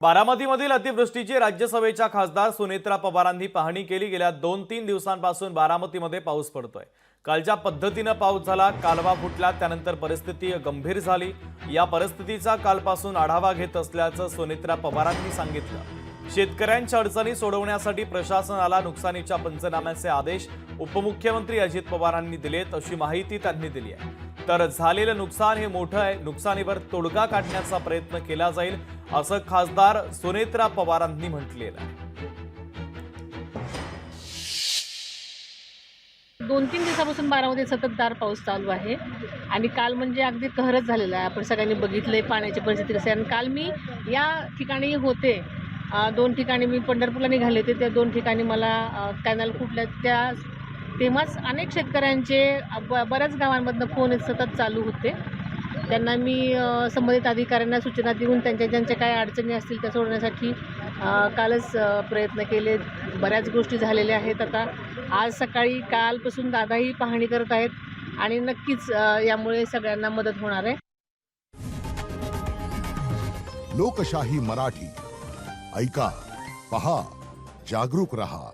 बारामतीमधील अतिवृष्टीची राज्यसभेच्या खासदार सुनेत्रा पवारांनी पाहणी केली। गेल्या 2-3 दिवसांपासून बारामतीमध्ये पाऊस पडतोय। कालच्या पद्धतीने पाऊस झाला, कालवा फुटला, त्यानंतर परिस्थिती गंभीर झाली। या परिस्थितीचा कालपासून आढावा घेत असल्याचं सुनेत्रा पवारांनी सांगितलं। शेतकऱ्यांच्या अडचणी सोडवण्यासाठी प्रशासनाला नुकसानीच्या पंचनाम्याचे आदेश उपमुख्यमंत्री अजित पवारांनी दिलेत, अशी माहिती त्यांनी दिली आहे। तर झालेलं नुकसान हे मोठं आहे, नुकसानीवर तोडगा काढण्याचा प्रयत्न केला जाईल, असं खासदार सुनेत्रा पवारांनी म्हटलेलं आहे। 2-3 दिवसापासून बारामध्ये सततधार पाऊस चालू आहे आणि काल म्हणजे अगदी कहरच झालेला आहे। आपण सगळ्यांनी बघितलंय पाण्याची परिस्थिती कशी आहे। आणि काल मी या ठिकाणी होते, 2 ठिकाणी मी पंढरपूरला निघाले होते। त्या 2 ठिकाणी मला कॅनल फुटल्या, तेव्हाच अनेक शेतकऱ्यांचे बऱ्याच गावांमधनं फोन सतत चालू होते। त्यांना मी संबंधित अधिकाऱ्यांना सूचना देऊन ज्यांच्या काय अडचणी असतील त्या सोडवण्यासाठी कालच प्रयत्न केले। बऱ्याच गोष्टी झालेल्या आहेत। आता आज सकाळी कालपासून दादाही पाहणी करत आहेत आणि नक्कीच यामुळे सगळ्यांना मदत होणार आहे। लोकशाही मराठी ऐका, पहा, जागरूक रहा।